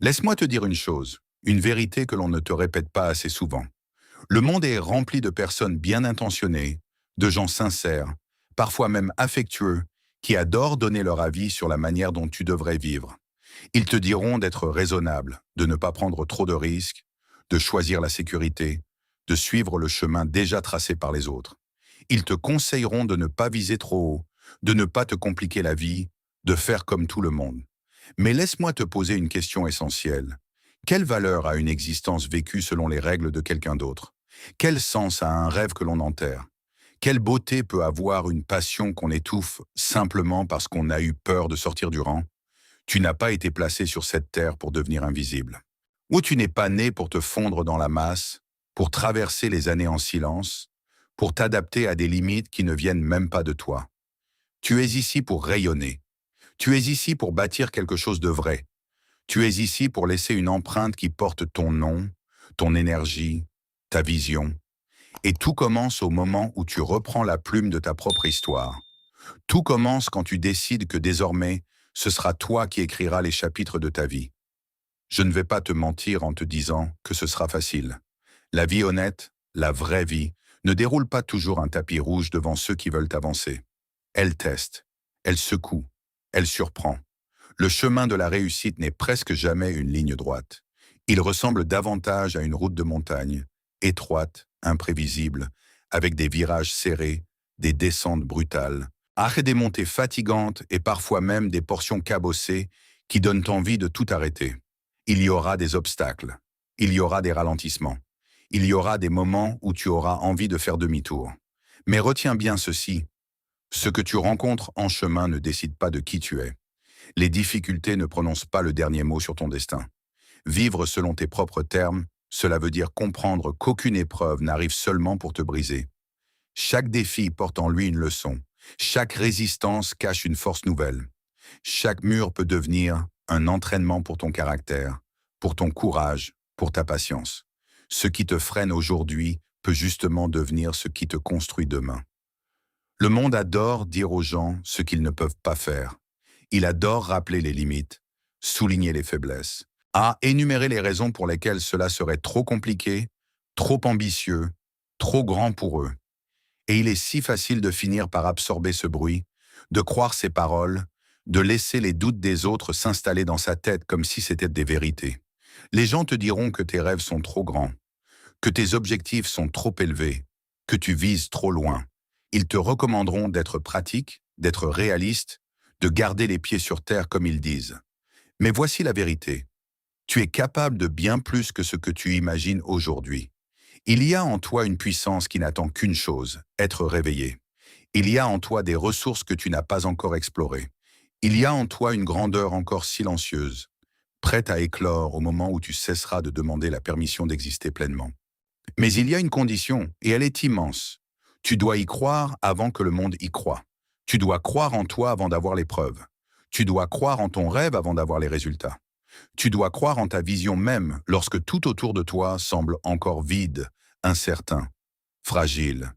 Laisse-moi te dire une chose, une vérité que l'on ne te répète pas assez souvent. Le monde est rempli de personnes bien intentionnées, de gens sincères, parfois même affectueux, qui adorent donner leur avis sur la manière dont tu devrais vivre. Ils te diront d'être raisonnable, de ne pas prendre trop de risques, de choisir la sécurité, de suivre le chemin déjà tracé par les autres. Ils te conseilleront de ne pas viser trop haut, de ne pas te compliquer la vie, de faire comme tout le monde. Mais laisse-moi te poser une question essentielle. Quelle valeur a une existence vécue selon les règles de quelqu'un d'autre? Quel sens a un rêve que l'on enterre? Quelle beauté peut avoir une passion qu'on étouffe simplement parce qu'on a eu peur de sortir du rang? Tu n'as pas été placé sur cette terre pour devenir invisible. Ou tu n'es pas né pour te fondre dans la masse, pour traverser les années en silence, pour t'adapter à des limites qui ne viennent même pas de toi. Tu es ici pour rayonner. Tu es ici pour bâtir quelque chose de vrai. Tu es ici pour laisser une empreinte qui porte ton nom, ton énergie, ta vision. Et tout commence au moment où tu reprends la plume de ta propre histoire. Tout commence quand tu décides que désormais, ce sera toi qui écriras les chapitres de ta vie. Je ne vais pas te mentir en te disant que ce sera facile. La vie honnête, la vraie vie, ne déroule pas toujours un tapis rouge devant ceux qui veulent avancer. Elle teste, elle secoue, elle surprend. Le chemin de la réussite n'est presque jamais une ligne droite. Il ressemble davantage à une route de montagne, étroite, imprévisible, avec des virages serrés, des descentes brutales, des montées fatigantes et parfois même des portions cabossées qui donnent envie de tout arrêter. Il y aura des obstacles, il y aura des ralentissements, il y aura des moments où tu auras envie de faire demi-tour. Mais retiens bien ceci, ce que tu rencontres en chemin ne décide pas de qui tu es. Les difficultés ne prononcent pas le dernier mot sur ton destin. Vivre selon tes propres termes, cela veut dire comprendre qu'aucune épreuve n'arrive seulement pour te briser. Chaque défi porte en lui une leçon. Chaque résistance cache une force nouvelle. Chaque mur peut devenir un entraînement pour ton caractère, pour ton courage, pour ta patience. Ce qui te freine aujourd'hui peut justement devenir ce qui te construit demain. Le monde adore dire aux gens ce qu'ils ne peuvent pas faire. Il adore rappeler les limites, souligner les faiblesses, énumérer les raisons pour lesquelles cela serait trop compliqué, trop ambitieux, trop grand pour eux. Et il est si facile de finir par absorber ce bruit, de croire ces paroles, de laisser les doutes des autres s'installer dans sa tête comme si c'était des vérités. Les gens te diront que tes rêves sont trop grands, que tes objectifs sont trop élevés, que tu vises trop loin. Ils te recommanderont d'être pratique, d'être réaliste, de garder les pieds sur terre comme ils disent. Mais voici la vérité. Tu es capable de bien plus que ce que tu imagines aujourd'hui. Il y a en toi une puissance qui n'attend qu'une chose, être réveillée. Il y a en toi des ressources que tu n'as pas encore explorées. Il y a en toi une grandeur encore silencieuse, prête à éclore au moment où tu cesseras de demander la permission d'exister pleinement. Mais il y a une condition, et elle est immense. Tu dois y croire avant que le monde y croie. Tu dois croire en toi avant d'avoir les preuves. Tu dois croire en ton rêve avant d'avoir les résultats. Tu dois croire en ta vision même lorsque tout autour de toi semble encore vide, incertain, fragile.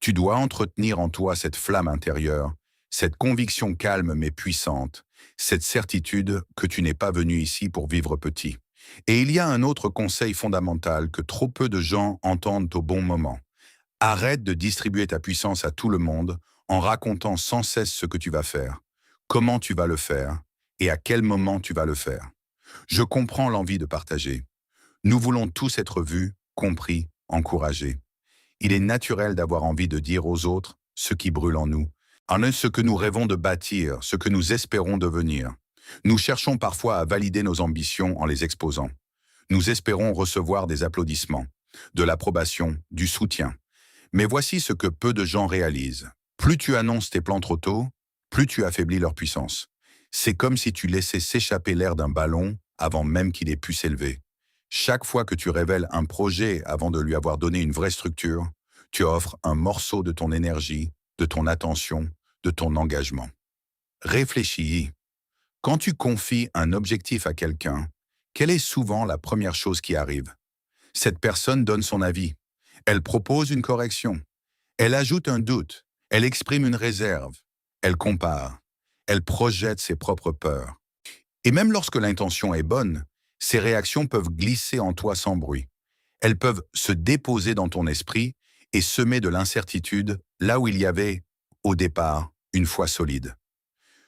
Tu dois entretenir en toi cette flamme intérieure, cette conviction calme mais puissante, cette certitude que tu n'es pas venu ici pour vivre petit. Et il y a un autre conseil fondamental que trop peu de gens entendent au bon moment. Arrête de distribuer ta puissance à tout le monde en racontant sans cesse ce que tu vas faire, comment tu vas le faire et à quel moment tu vas le faire. Je comprends l'envie de partager. Nous voulons tous être vus, compris, encouragés. Il est naturel d'avoir envie de dire aux autres ce qui brûle en nous, ce que nous rêvons de bâtir, ce que nous espérons devenir. Nous cherchons parfois à valider nos ambitions en les exposant. Nous espérons recevoir des applaudissements, de l'approbation, du soutien. Mais voici ce que peu de gens réalisent. Plus tu annonces tes plans trop tôt, plus tu affaiblis leur puissance. C'est comme si tu laissais s'échapper l'air d'un ballon avant même qu'il ait pu s'élever. Chaque fois que tu révèles un projet avant de lui avoir donné une vraie structure, tu offres un morceau de ton énergie, de ton attention, de ton engagement. Réfléchis-y. Quand tu confies un objectif à quelqu'un, quelle est souvent la première chose qui arrive? Cette personne donne son avis. Elle propose une correction. Elle ajoute un doute. Elle exprime une réserve. Elle compare. Elle projette ses propres peurs. Et même lorsque l'intention est bonne, Ces réactions peuvent glisser en toi sans bruit. Elles peuvent se déposer dans ton esprit et semer de l'incertitude là où il y avait, au départ, une foi solide.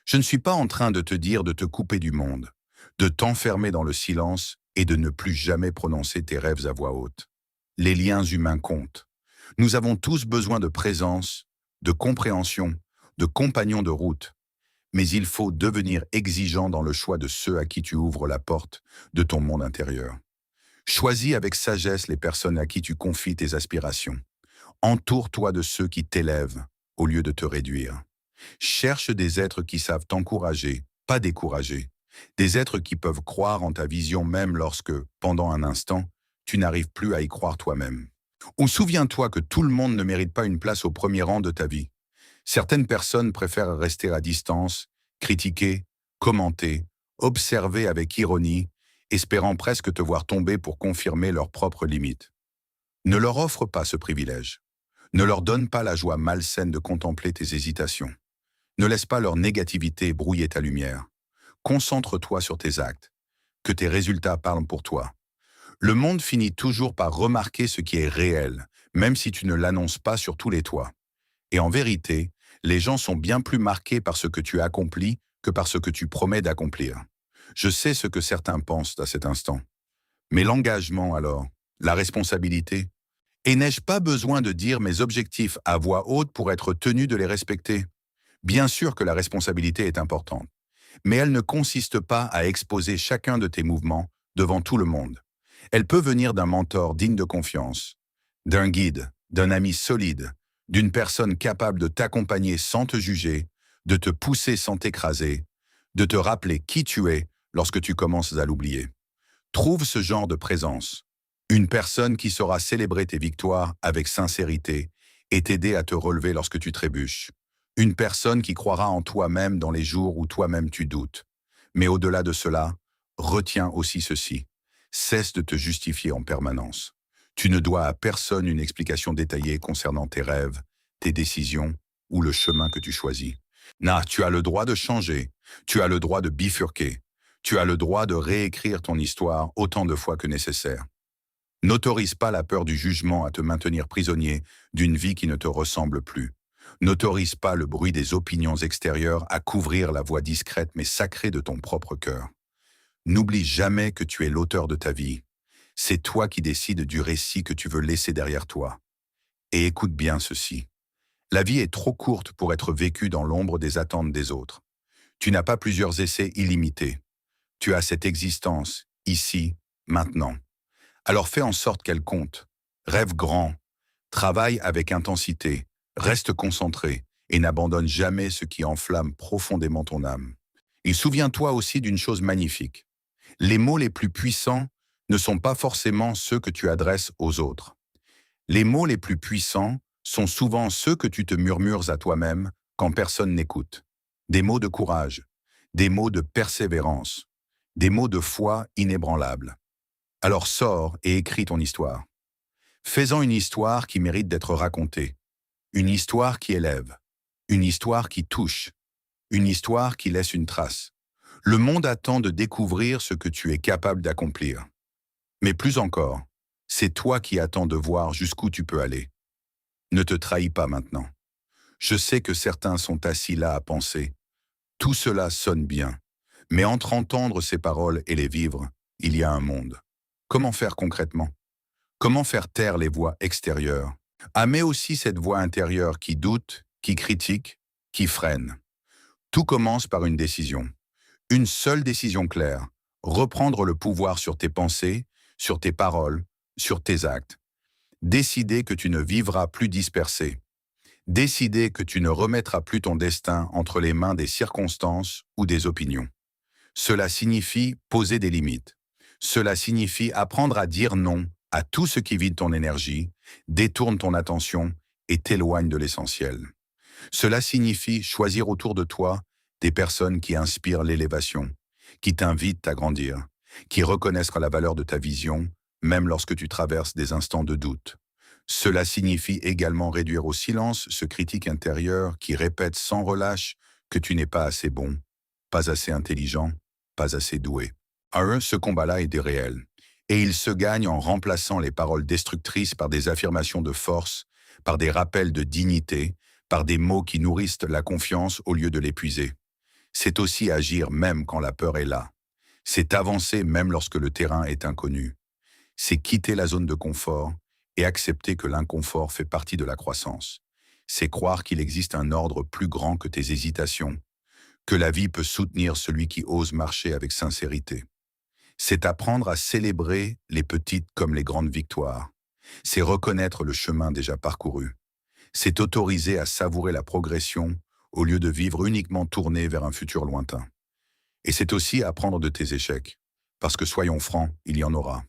Je ne suis pas en train de te dire de te couper du monde, de t'enfermer dans le silence et de ne plus jamais prononcer tes rêves à voix haute. Les liens humains comptent. Nous avons tous besoin de présence, de compréhension, de compagnons de route. Mais il faut devenir exigeant dans le choix de ceux à qui tu ouvres la porte de ton monde intérieur. Choisis avec sagesse les personnes à qui tu confies tes aspirations. Entoure-toi de ceux qui t'élèvent au lieu de te réduire. Cherche des êtres qui savent t'encourager, pas décourager. Des êtres qui peuvent croire en ta vision même lorsque, pendant un instant, tu n'arrives plus à y croire toi-même. Ou souviens-toi que tout le monde ne mérite pas une place au premier rang de ta vie. Certaines personnes préfèrent rester à distance, critiquer, commenter, observer avec ironie, espérant presque te voir tomber pour confirmer leurs propres limites. Ne leur offre pas ce privilège. Ne leur donne pas la joie malsaine de contempler tes hésitations. Ne laisse pas leur négativité brouiller ta lumière. Concentre-toi sur tes actes. Que tes résultats parlent pour toi. Le monde finit toujours par remarquer ce qui est réel, même si tu ne l'annonces pas sur tous les toits. Et en vérité, les gens sont bien plus marqués par ce que tu accomplis que par ce que tu promets d'accomplir. Je sais ce que certains pensent à cet instant. Mais l'engagement alors, la responsabilité, et n'ai-je pas besoin de dire mes objectifs à voix haute pour être tenu de les respecter? Bien sûr que la responsabilité est importante, mais elle ne consiste pas à exposer chacun de tes mouvements devant tout le monde. Elle peut venir d'un mentor digne de confiance, d'un guide, d'un ami solide, d'une personne capable de t'accompagner sans te juger, de te pousser sans t'écraser, de te rappeler qui tu es lorsque tu commences à l'oublier. Trouve ce genre de présence, une personne qui saura célébrer tes victoires avec sincérité et t'aider à te relever lorsque tu trébuches. Une personne qui croira en toi-même dans les jours où toi-même tu doutes. Mais au-delà de cela, retiens aussi ceci. Cesse de te justifier en permanence. Tu ne dois à personne une explication détaillée concernant tes rêves, tes décisions ou le chemin que tu choisis. Tu as le droit de changer, tu as le droit de bifurquer, tu as le droit de réécrire ton histoire autant de fois que nécessaire. N'autorise pas la peur du jugement à te maintenir prisonnier d'une vie qui ne te ressemble plus. N'autorise pas le bruit des opinions extérieures à couvrir la voix discrète mais sacrée de ton propre cœur. N'oublie jamais que tu es l'auteur de ta vie. C'est toi qui décides du récit que tu veux laisser derrière toi. Et écoute bien ceci. La vie est trop courte pour être vécue dans l'ombre des attentes des autres. Tu n'as pas plusieurs essais illimités. Tu as cette existence, ici, maintenant. Alors fais en sorte qu'elle compte. Rêve grand. Travaille avec intensité. Reste concentré et n'abandonne jamais ce qui enflamme profondément ton âme. Et souviens-toi aussi d'une chose magnifique. Les mots les plus puissants ne sont pas forcément ceux que tu adresses aux autres. Les mots les plus puissants sont souvent ceux que tu te murmures à toi-même quand personne n'écoute. Des mots de courage, des mots de persévérance, des mots de foi inébranlables. Alors sors et écris ton histoire. Fais-en une histoire qui mérite d'être racontée. Une histoire qui élève. Une histoire qui touche. Une histoire qui laisse une trace. Le monde attend de découvrir ce que tu es capable d'accomplir. Mais plus encore, c'est toi qui attends de voir jusqu'où tu peux aller. Ne te trahis pas maintenant. Je sais que certains sont assis là à penser. Tout cela sonne bien, mais entre entendre ces paroles et les vivre, il y a un monde. Comment faire concrètement? Comment faire taire les voix extérieures? Mais aussi cette voix intérieure qui doute, qui critique, qui freine. Tout commence par une décision. Une seule décision claire. Reprendre le pouvoir sur tes pensées, sur tes paroles, sur tes actes. Décider que tu ne vivras plus dispersé. Décider que tu ne remettras plus ton destin entre les mains des circonstances ou des opinions. Cela signifie poser des limites. Cela signifie apprendre à dire non à tout ce qui vide ton énergie, détourne ton attention et t'éloigne de l'essentiel. Cela signifie choisir autour de toi des personnes qui inspirent l'élévation, qui t'invitent à grandir, qui reconnaissent la valeur de ta vision, même lorsque tu traverses des instants de doute. Cela signifie également réduire au silence ce critique intérieur qui répète sans relâche que tu n'es pas assez bon, pas assez intelligent, pas assez doué. Ce combat-là est réel. Et il se gagne en remplaçant les paroles destructrices par des affirmations de force, par des rappels de dignité, par des mots qui nourrissent la confiance au lieu de l'épuiser. C'est aussi agir même quand la peur est là. C'est avancer même lorsque le terrain est inconnu. C'est quitter la zone de confort et accepter que l'inconfort fait partie de la croissance. C'est croire qu'il existe un ordre plus grand que tes hésitations, que la vie peut soutenir celui qui ose marcher avec sincérité. C'est apprendre à célébrer les petites comme les grandes victoires. C'est reconnaître le chemin déjà parcouru. C'est autoriser à savourer la progression au lieu de vivre uniquement tourné vers un futur lointain. Et c'est aussi apprendre de tes échecs, parce que soyons francs, il y en aura.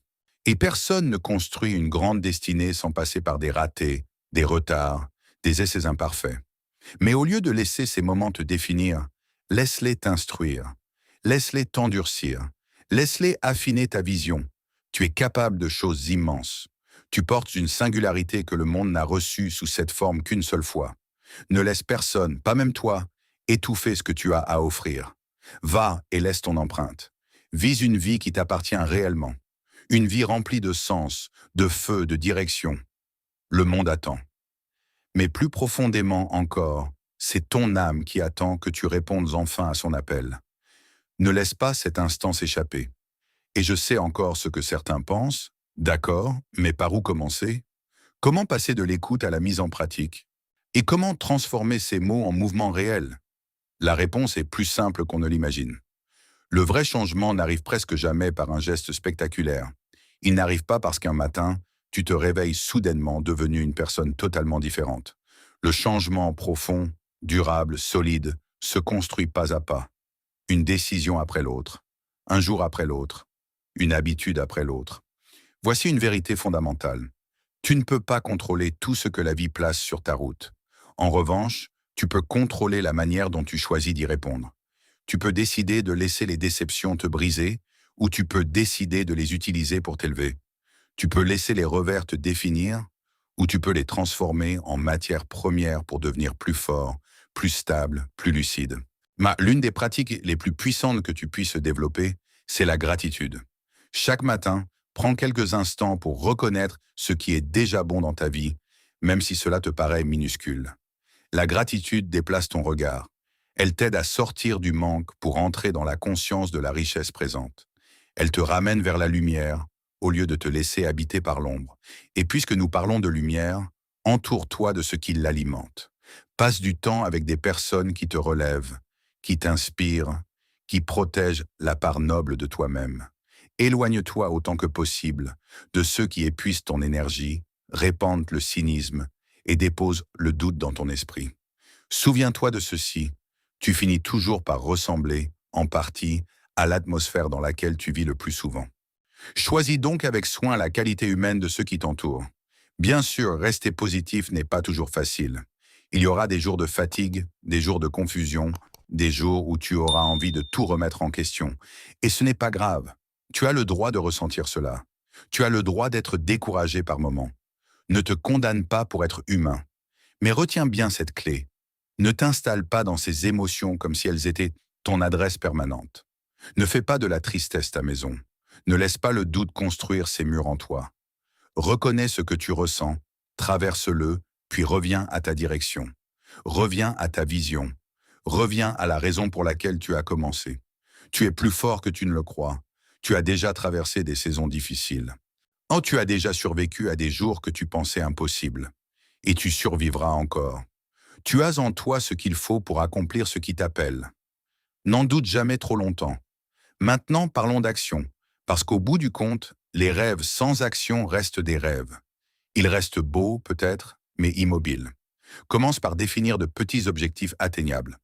Et personne ne construit une grande destinée sans passer par des ratés, des retards, des essais imparfaits. Mais au lieu de laisser ces moments te définir, laisse-les t'instruire, laisse-les t'endurcir, laisse-les affiner ta vision. Tu es capable de choses immenses. Tu portes une singularité que le monde n'a reçue sous cette forme qu'une seule fois. Ne laisse personne, pas même toi, étouffer ce que tu as à offrir. Va et laisse ton empreinte. Vise une vie qui t'appartient réellement. Une vie remplie de sens, de feu, de direction. Le monde attend. Mais plus profondément encore, c'est ton âme qui attend que tu répondes enfin à son appel. Ne laisse pas cet instant s'échapper. Et je sais encore ce que certains pensent. D'accord, mais par où commencer? Comment passer de l'écoute à la mise en pratique? Et comment transformer ces mots en mouvements réels? La réponse est plus simple qu'on ne l'imagine. Le vrai changement n'arrive presque jamais par un geste spectaculaire. Il n'arrive pas parce qu'un matin, tu te réveilles soudainement devenu une personne totalement différente. Le changement profond, durable, solide, se construit pas à pas. Une décision après l'autre, un jour après l'autre, une habitude après l'autre. Voici une vérité fondamentale. Tu ne peux pas contrôler tout ce que la vie place sur ta route. En revanche, tu peux contrôler la manière dont tu choisis d'y répondre. Tu peux décider de laisser les déceptions te briser ou tu peux décider de les utiliser pour t'élever. Tu peux laisser les revers te définir ou tu peux les transformer en matière première pour devenir plus fort, plus stable, plus lucide. L'une des pratiques les plus puissantes que tu puisses développer, c'est la gratitude. Chaque matin, prends quelques instants pour reconnaître ce qui est déjà bon dans ta vie, même si cela te paraît minuscule. La gratitude déplace ton regard. Elle t'aide à sortir du manque pour entrer dans la conscience de la richesse présente. Elle te ramène vers la lumière au lieu de te laisser habiter par l'ombre. Et puisque nous parlons de lumière, entoure-toi de ce qui l'alimente. Passe du temps avec des personnes qui te relèvent, qui t'inspirent, qui protègent la part noble de toi-même. Éloigne-toi autant que possible de ceux qui épuisent ton énergie, répandent le cynisme et déposent le doute dans ton esprit. Souviens-toi de ceci, tu finis toujours par ressembler, en partie, à l'atmosphère dans laquelle tu vis le plus souvent. Choisis donc avec soin la qualité humaine de ceux qui t'entourent. Bien sûr, rester positif n'est pas toujours facile. Il y aura des jours de fatigue, des jours de confusion, des jours où tu auras envie de tout remettre en question. Et ce n'est pas grave. Tu as le droit de ressentir cela. Tu as le droit d'être découragé par moments. Ne te condamne pas pour être humain. Mais retiens bien cette clé. Ne t'installe pas dans ces émotions comme si elles étaient ton adresse permanente. Ne fais pas de la tristesse ta maison. Ne laisse pas le doute construire ses murs en toi. Reconnais ce que tu ressens, traverse-le, puis reviens à ta direction. Reviens à ta vision. Reviens à la raison pour laquelle tu as commencé. Tu es plus fort que tu ne le crois. Tu as déjà traversé des saisons difficiles. Oh, tu as déjà survécu à des jours que tu pensais impossibles. Et tu survivras encore. Tu as en toi ce qu'il faut pour accomplir ce qui t'appelle. N'en doute jamais trop longtemps. Maintenant, parlons d'action, parce qu'au bout du compte, les rêves sans action restent des rêves. Ils restent beaux, peut-être, mais immobiles. Commence par définir de petits objectifs atteignables.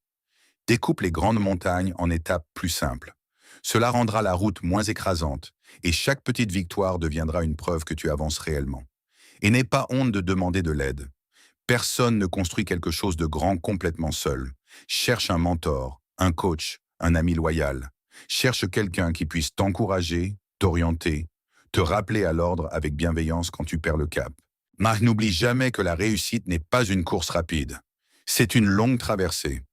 Découpe les grandes montagnes en étapes plus simples. Cela rendra la route moins écrasante, et chaque petite victoire deviendra une preuve que tu avances réellement. Et n'aie pas honte de demander de l'aide. Personne ne construit quelque chose de grand complètement seul. Cherche un mentor, un coach, un ami loyal. Cherche quelqu'un qui puisse t'encourager, t'orienter, te rappeler à l'ordre avec bienveillance quand tu perds le cap. Mais n'oublie jamais que la réussite n'est pas une course rapide. C'est une longue traversée.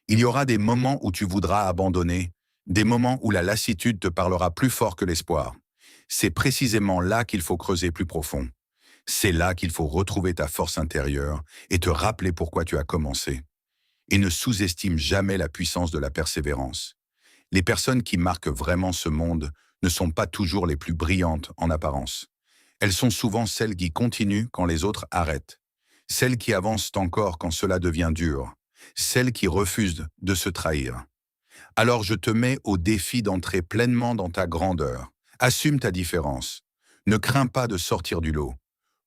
Il y aura des moments où tu voudras abandonner, des moments où la lassitude te parlera plus fort que l'espoir. C'est précisément là qu'il faut creuser plus profond. C'est là qu'il faut retrouver ta force intérieure et te rappeler pourquoi tu as commencé. Et ne sous-estime jamais la puissance de la persévérance. Les personnes qui marquent vraiment ce monde ne sont pas toujours les plus brillantes en apparence. Elles sont souvent celles qui continuent quand les autres arrêtent, celles qui avancent encore quand cela devient dur, celles qui refusent de se trahir. Alors je te mets au défi d'entrer pleinement dans ta grandeur. Assume ta différence. Ne crains pas de sortir du lot.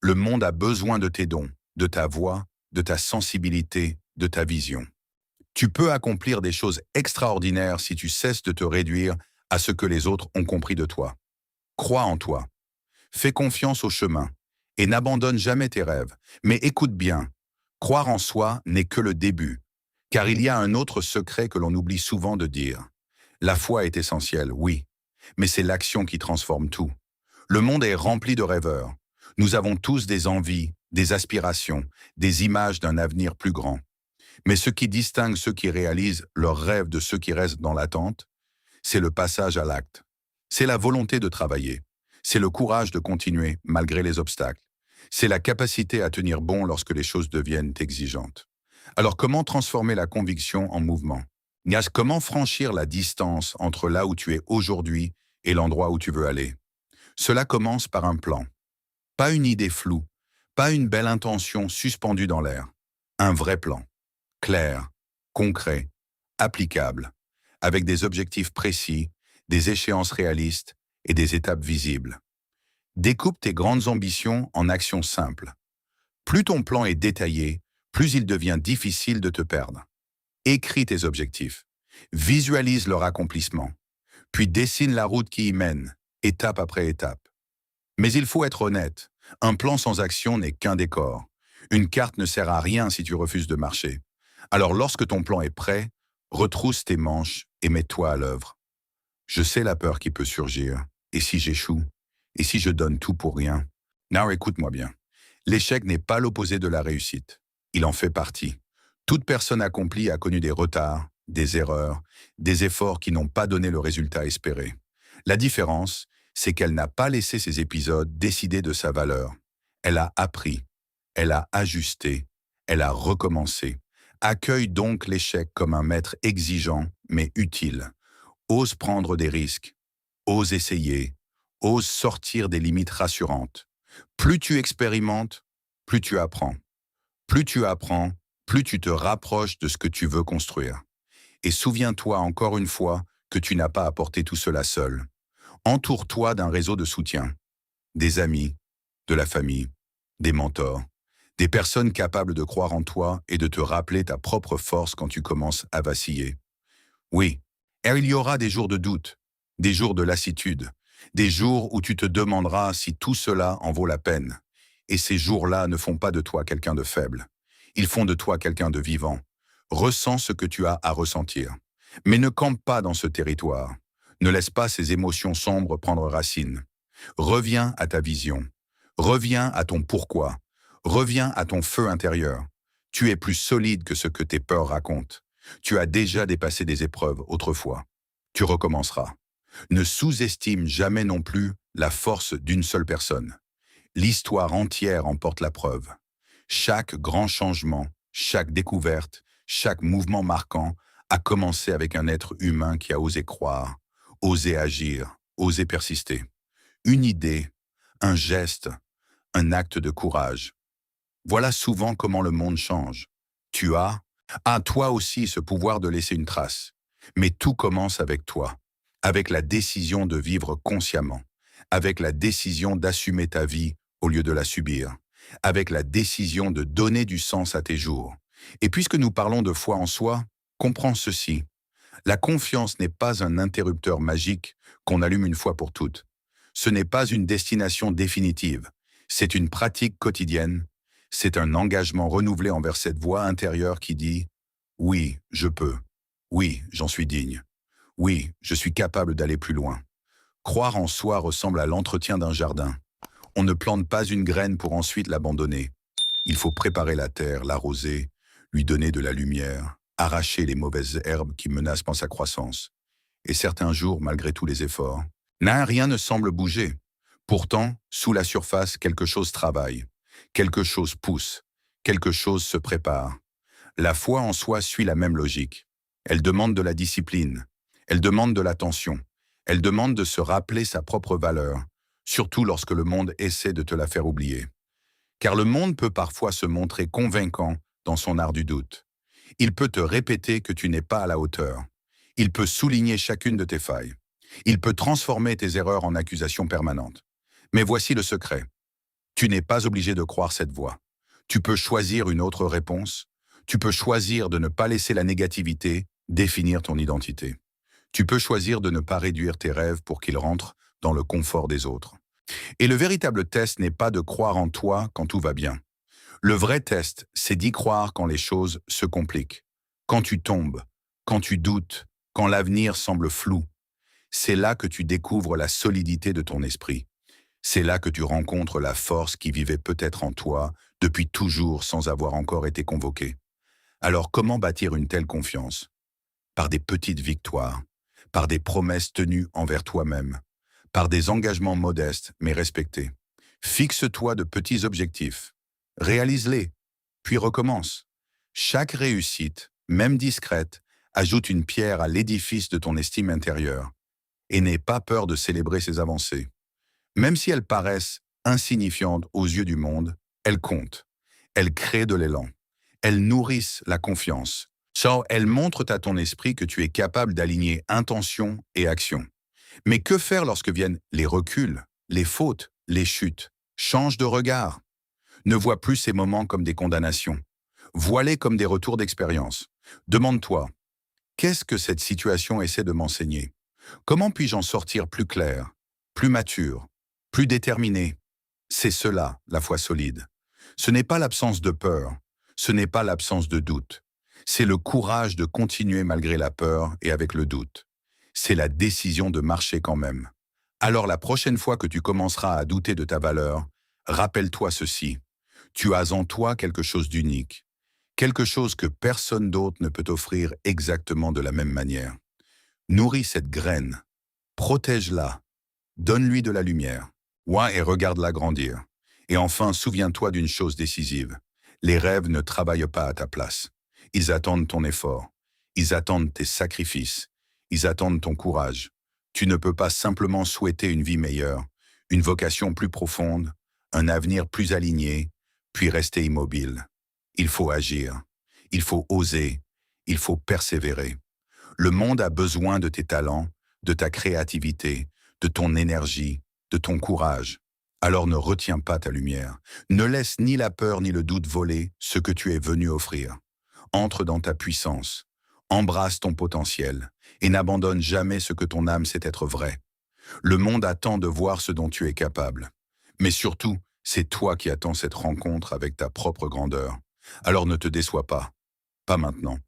Le monde a besoin de tes dons, de ta voix, de ta sensibilité, de ta vision. Tu peux accomplir des choses extraordinaires si tu cesses de te réduire à ce que les autres ont compris de toi. Crois en toi. Fais confiance au chemin et n'abandonne jamais tes rêves. Mais écoute bien, croire en soi n'est que le début, car il y a un autre secret que l'on oublie souvent de dire. La foi est essentielle, oui, mais c'est l'action qui transforme tout. Le monde est rempli de rêveurs. Nous avons tous des envies, des aspirations, des images d'un avenir plus grand. Mais ce qui distingue ceux qui réalisent leurs rêves de ceux qui restent dans l'attente, c'est le passage à l'acte. C'est la volonté de travailler. C'est le courage de continuer malgré les obstacles. C'est la capacité à tenir bon lorsque les choses deviennent exigeantes. Alors comment transformer la conviction en mouvement? Nias, comment franchir la distance entre là où tu es aujourd'hui et l'endroit où tu veux aller? Cela commence par un plan. Pas une idée floue, pas une belle intention suspendue dans l'air. Un vrai plan. Clair, concret, applicable, avec des objectifs précis, des échéances réalistes et des étapes visibles. Découpe tes grandes ambitions en actions simples. Plus ton plan est détaillé, plus il devient difficile de te perdre. Écris tes objectifs, visualise leur accomplissement, puis dessine la route qui y mène, étape après étape. Mais il faut être honnête, un plan sans action n'est qu'un décor. Une carte ne sert à rien si tu refuses de marcher. Alors lorsque ton plan est prêt, retrousse tes manches et mets-toi à l'œuvre. Je sais la peur qui peut surgir. Et si j'échoue? Et si je donne tout pour rien? Non, écoute-moi bien. L'échec n'est pas l'opposé de la réussite. Il en fait partie. Toute personne accomplie a connu des retards, des erreurs, des efforts qui n'ont pas donné le résultat espéré. La différence, c'est qu'elle n'a pas laissé ces épisodes décider de sa valeur. Elle a appris, elle a ajusté, elle a recommencé. Accueille donc l'échec comme un maître exigeant, mais utile. Ose prendre des risques, ose essayer, ose sortir des limites rassurantes. Plus tu expérimentes, plus tu apprends. Plus tu apprends, plus tu te rapproches de ce que tu veux construire. Et souviens-toi encore une fois que tu n'as pas apporté tout cela seul. Entoure-toi d'un réseau de soutien, des amis, de la famille, des mentors, des personnes capables de croire en toi et de te rappeler ta propre force quand tu commences à vaciller. Oui, et il y aura des jours de doute, des jours de lassitude, des jours où tu te demanderas si tout cela en vaut la peine. Et ces jours-là ne font pas de toi quelqu'un de faible. Ils font de toi quelqu'un de vivant. Ressens ce que tu as à ressentir. Mais ne campe pas dans ce territoire. Ne laisse pas ces émotions sombres prendre racine. Reviens à ta vision. Reviens à ton pourquoi. Reviens à ton feu intérieur. Tu es plus solide que ce que tes peurs racontent. Tu as déjà dépassé des épreuves autrefois. Tu recommenceras. Ne sous-estime jamais non plus la force d'une seule personne. L'histoire entière en porte la preuve. Chaque grand changement, chaque découverte, chaque mouvement marquant a commencé avec un être humain qui a osé croire, osé agir, osé persister. Une idée, un geste, un acte de courage. Voilà souvent comment le monde change. Tu as, toi aussi, ce pouvoir de laisser une trace. Mais tout commence avec toi, avec la décision de vivre consciemment, avec la décision d'assumer ta vie au lieu de la subir, avec la décision de donner du sens à tes jours. Et puisque nous parlons de foi en soi, comprends ceci. La confiance n'est pas un interrupteur magique qu'on allume une fois pour toutes. Ce n'est pas une destination définitive. C'est une pratique quotidienne. C'est un engagement renouvelé envers cette voix intérieure qui dit « Oui, je peux. Oui, j'en suis digne. Oui, je suis capable d'aller plus loin. » Croire en soi ressemble à l'entretien d'un jardin. On ne plante pas une graine pour ensuite l'abandonner. Il faut préparer la terre, l'arroser, lui donner de la lumière, arracher les mauvaises herbes qui menacent sa croissance. et certains jours, malgré tous les efforts, rien ne semble bouger. Pourtant, sous la surface, quelque chose travaille, quelque chose pousse, quelque chose se prépare. La foi en soi suit la même logique. Elle demande de la discipline, elle demande de l'attention, elle demande de se rappeler sa propre valeur, surtout lorsque le monde essaie de te la faire oublier. Car le monde peut parfois se montrer convaincant dans son art du doute. Il peut te répéter que tu n'es pas à la hauteur. Il peut souligner chacune de tes failles. Il peut transformer tes erreurs en accusations permanentes. Mais voici le secret. Tu n'es pas obligé de croire cette voix. Tu peux choisir une autre réponse. Tu peux choisir de ne pas laisser la négativité définir ton identité. Tu peux choisir de ne pas réduire tes rêves pour qu'ils rentrent dans le confort des autres. Et le véritable test n'est pas de croire en toi quand tout va bien. Le vrai test, c'est d'y croire quand les choses se compliquent. Quand tu tombes, quand tu doutes, quand l'avenir semble flou. C'est là que tu découvres la solidité de ton esprit. C'est là que tu rencontres la force qui vivait peut-être en toi depuis toujours sans avoir encore été convoquée. Alors comment bâtir une telle confiance? Par des petites victoires, par des promesses tenues envers toi-même, par des engagements modestes mais respectés. Fixe-toi de petits objectifs, réalise-les, puis recommence. Chaque réussite, même discrète, ajoute une pierre à l'édifice de ton estime intérieure. Et n'aie pas peur de célébrer ces avancées. Même si elles paraissent insignifiantes aux yeux du monde, elles comptent. Elles créent de l'élan. Elles nourrissent la confiance. Elles montrent à ton esprit que tu es capable d'aligner intention et action. Mais que faire lorsque viennent les reculs, les fautes, les chutes? Change de regard. Ne vois plus ces moments comme des condamnations. Vois-les comme des retours d'expérience. Demande-toi, qu'est-ce que cette situation essaie de m'enseigner? Comment puis-je en sortir plus clair, plus mature, plus déterminé? C'est cela, la foi solide. Ce n'est pas l'absence de peur, ce n'est pas l'absence de doute. C'est le courage de continuer malgré la peur et avec le doute. C'est la décision de marcher quand même. Alors la prochaine fois que tu commenceras à douter de ta valeur, rappelle-toi ceci. Tu as en toi quelque chose d'unique, quelque chose que personne d'autre ne peut offrir exactement de la même manière. Nourris cette graine, protège-la, donne-lui de la lumière, et regarde-la grandir. Et enfin, souviens-toi d'une chose décisive. Les rêves ne travaillent pas à ta place. Ils attendent ton effort, ils attendent tes sacrifices, ils attendent ton courage. Tu ne peux pas simplement souhaiter une vie meilleure, une vocation plus profonde, un avenir plus aligné, puis rester immobile. Il faut agir, il faut oser, il faut persévérer. Le monde a besoin de tes talents, de ta créativité, de ton énergie, de ton courage. Alors ne retiens pas ta lumière. Ne laisse ni la peur ni le doute voler ce que tu es venu offrir. Entre dans ta puissance, embrasse ton potentiel et n'abandonne jamais ce que ton âme sait être vrai. Le monde attend de voir ce dont tu es capable. Mais surtout, c'est toi qui attends cette rencontre avec ta propre grandeur. Alors ne te déçois pas. Pas maintenant.